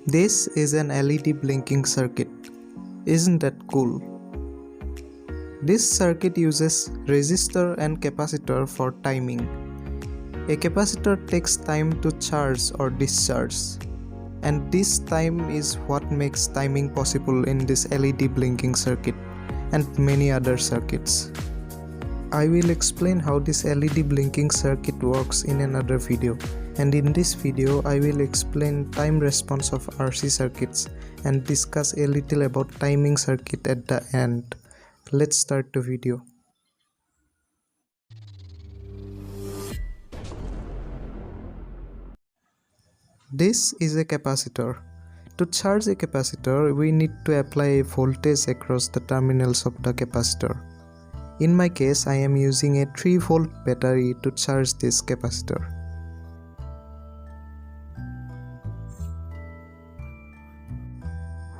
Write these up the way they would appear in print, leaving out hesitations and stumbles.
This is an LED blinking circuit. Isn't that cool? This circuit uses resistor and capacitor for timing. A capacitor takes time to charge or discharge, and this time is what makes timing possible in this LED blinking circuit and many other circuits. I will explain how this LED blinking circuit works in another video, and in this video I will explain time response of RC circuits and discuss a little about timing circuit at the end. Let's start the video. This is a capacitor. To charge a capacitor, we need to apply a voltage across the terminals of the capacitor. In my case, I am using a 3-volt battery to charge this capacitor.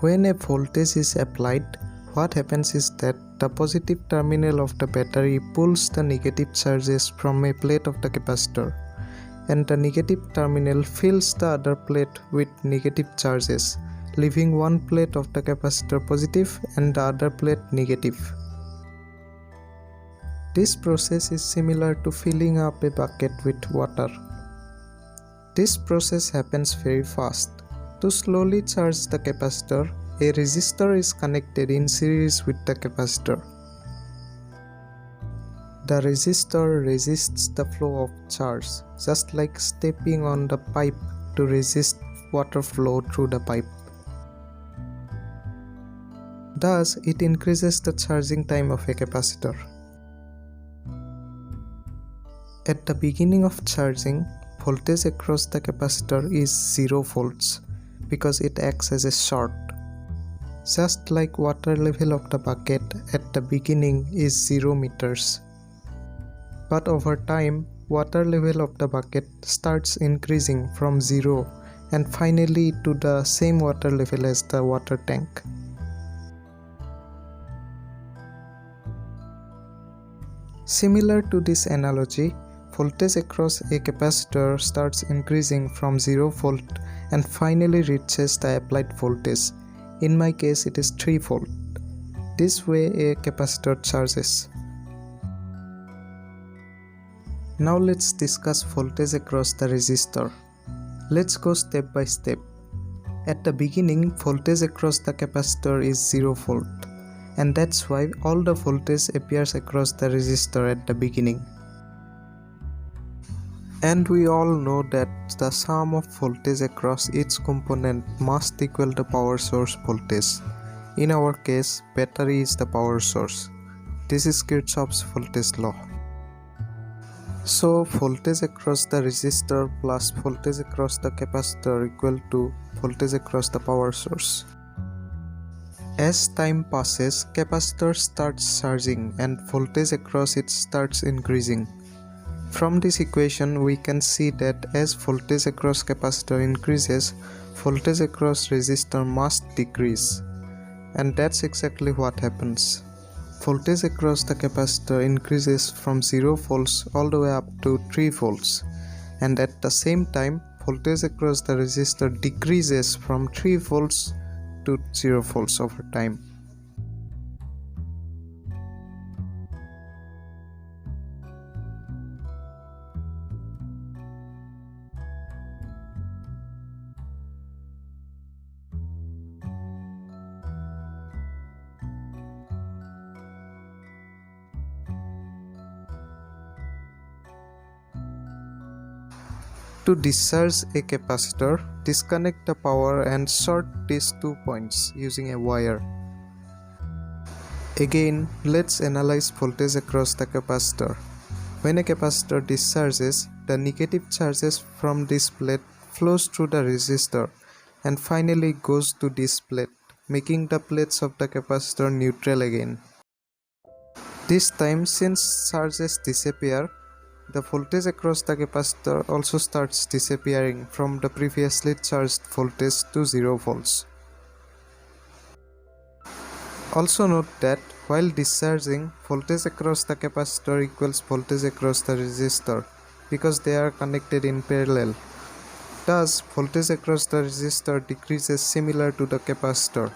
When a voltage is applied, what happens is that the positive terminal of the battery pulls the negative charges from a plate of the capacitor, and the negative terminal fills the other plate with negative charges, leaving one plate of the capacitor positive and the other plate negative. This process is similar to filling up a bucket with water. This process happens very fast. To slowly charge the capacitor, a resistor is connected in series with the capacitor. The resistor resists the flow of charge, just like stepping on the pipe to resist water flow through the pipe. Thus, it increases the charging time of a capacitor. At the beginning of charging, voltage across the capacitor is 0 volts because it acts as a short. Just like water level of the bucket at the beginning is 0 meters. But over time, water level of the bucket starts increasing from 0 and finally to the same water level as the water tank. Similar to this analogy, voltage across a capacitor starts increasing from 0 volt and finally reaches the applied voltage. In my case, it is 3 volt. This way a capacitor charges. Now let's discuss voltage across the resistor. Let's go step by step. At the beginning, voltage across the capacitor is 0 volt, and that's why all the voltage appears across the resistor at the beginning. And we all know that the sum of voltage across each component must equal the power source voltage. In our case, battery is the power source. This is Kirchhoff's voltage law. So voltage across the resistor plus voltage across the capacitor equal to voltage across the power source. As time passes, capacitor starts charging and voltage across it starts increasing. From this equation, we can see that as voltage across capacitor increases, voltage across resistor must decrease. And that's exactly what happens. Voltage across the capacitor increases from 0 volts all the way up to 3 volts. And at the same time, voltage across the resistor decreases from 3 volts to 0 volts over time. To discharge a capacitor, disconnect the power and short these 2 points using a wire. Again, let's analyze voltage across the capacitor. When a capacitor discharges, the negative charges from this plate flows through the resistor and finally goes to this plate, making the plates of the capacitor neutral again. This time, since charges disappear, the voltage across the capacitor also starts disappearing from the previously charged voltage to 0 volts. Also note that while discharging, voltage across the capacitor equals voltage across the resistor because they are connected in parallel. Thus, voltage across the resistor decreases similar to the capacitor.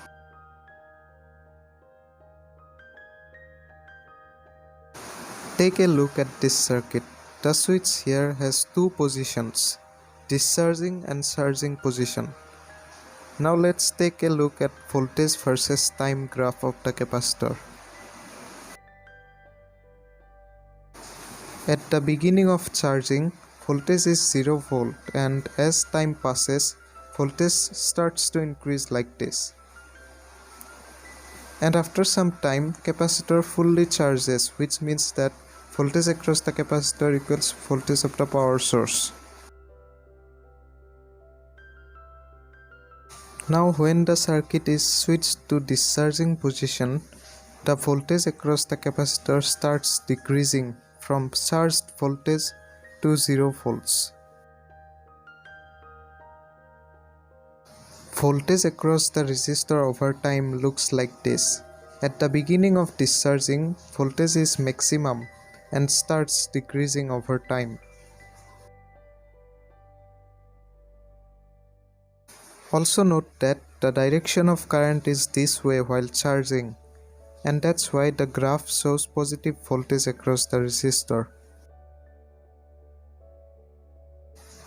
Take a look at this circuit. The switch here has two positions, discharging and charging position. Now let's take a look at voltage versus time graph of the capacitor. At the beginning of charging, voltage is 0 volt, and as time passes, voltage starts to increase like this. And after some time, capacitor fully charges, which means that voltage across the capacitor equals voltage of the power source. Now when the circuit is switched to discharging position, the voltage across the capacitor starts decreasing from charged voltage to 0 volts. Voltage across the resistor over time looks like this. At the beginning of discharging, voltage is maximum and starts decreasing over time. Also note that the direction of current is this way while charging, and that's why the graph shows positive voltage across the resistor.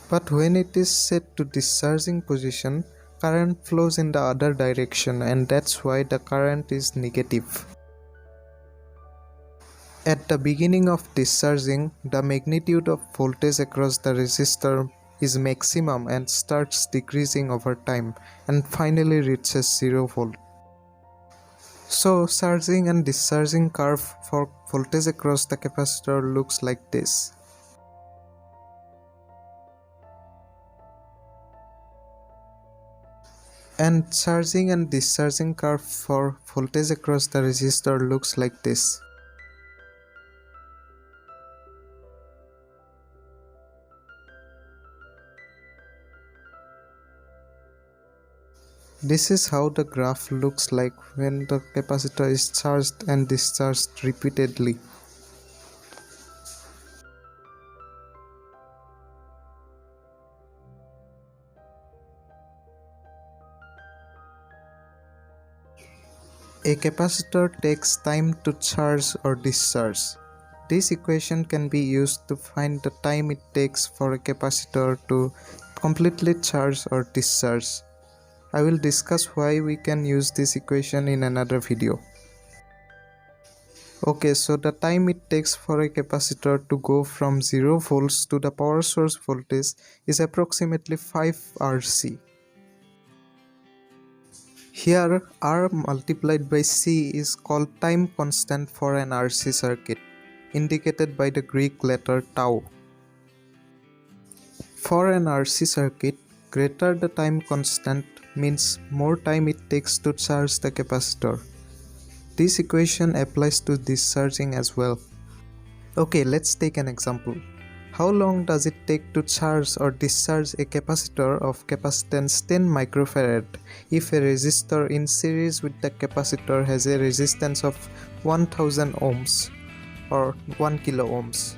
But when it is set to discharging position, current flows in the other direction, and that's why the current is negative. At the beginning of discharging, the magnitude of voltage across the resistor is maximum and starts decreasing over time and finally reaches 0 volt. So charging and discharging curve for voltage across the capacitor looks like this. And charging and discharging curve for voltage across the resistor looks like this. This is how the graph looks like when the capacitor is charged and discharged repeatedly. A capacitor takes time to charge or discharge. This equation can be used to find the time it takes for a capacitor to completely charge or discharge. I will discuss why we can use this equation in another video. Okay, so the time it takes for a capacitor to go from 0 volts to the power source voltage is approximately 5 Rc. Here, R multiplied by C is called time constant for an RC circuit, indicated by the Greek letter tau. For an RC circuit, greater the time constant means more time it takes to charge the capacitor. This equation applies to discharging as well. Okay, let's take an example. How long does it take to charge or discharge a capacitor of capacitance 10 microfarad if a resistor in series with the capacitor has a resistance of 1000 ohms or 1 kilo ohms?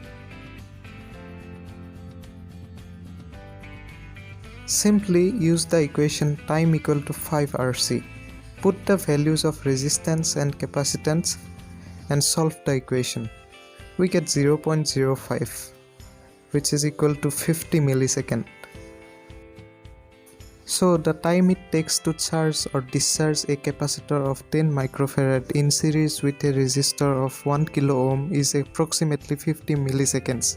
Simply use the equation time equal to 5 Rc. Put the values of resistance and capacitance and solve the equation. We get 0.05, which is equal to 50 milliseconds. So the time it takes to charge or discharge a capacitor of 10 microfarad in series with a resistor of 1 kilo ohm is approximately 50 milliseconds.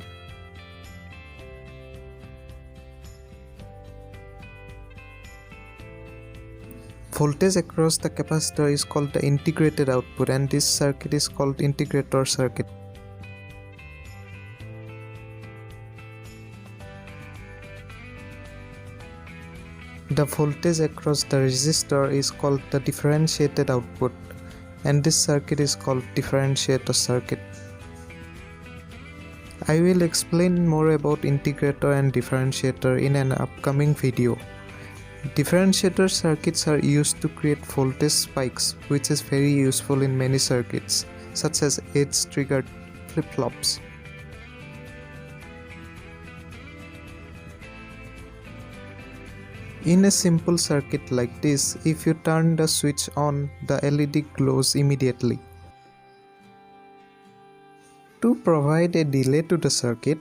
Voltage across the capacitor is called the integrated output, and this circuit is called integrator circuit. The voltage across the resistor is called the differentiated output, and this circuit is called differentiator circuit. I will explain more about integrator and differentiator in an upcoming video. Differentiator circuits are used to create voltage spikes, which is very useful in many circuits, such as edge-triggered flip-flops. In a simple circuit like this, if you turn the switch on, the LED glows immediately. To provide a delay to the circuit,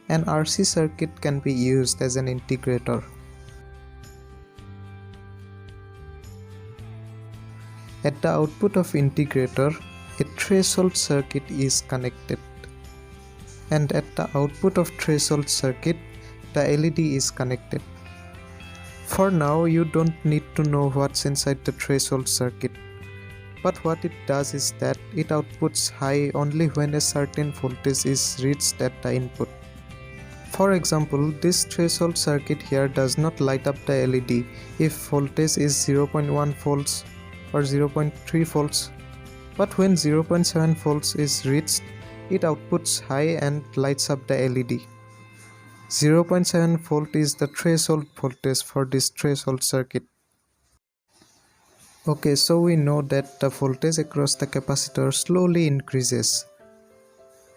an RC circuit can be used as an integrator. At the output of integrator, a threshold circuit is connected, and at the output of threshold circuit, the LED is connected. For now, you don't need to know what's inside the threshold circuit, but what it does is that it outputs high only when a certain voltage is reached at the input. For example, this threshold circuit here does not light up the LED if voltage is 0.1 volts or 0.3 volts, but when 0.7 volts is reached, it outputs high and lights up the LED. 0.7 volt is the threshold voltage for this threshold circuit. Okay, so we know that the voltage across the capacitor slowly increases.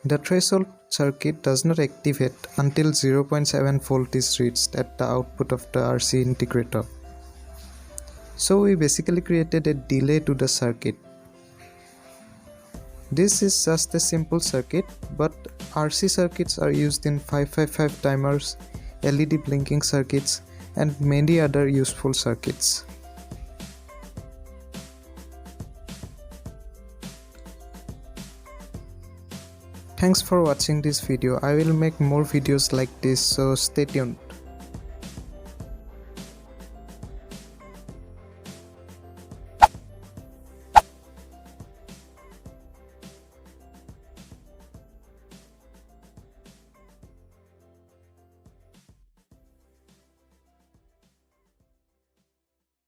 The threshold circuit does not activate until 0.7 volt is reached at the output of the RC integrator. So we basically created a delay to the circuit. This is just a simple circuit, but RC circuits are used in 555 timers, LED blinking circuits, and many other useful circuits. Thanks for watching this video. I will make more videos like this, so stay tuned.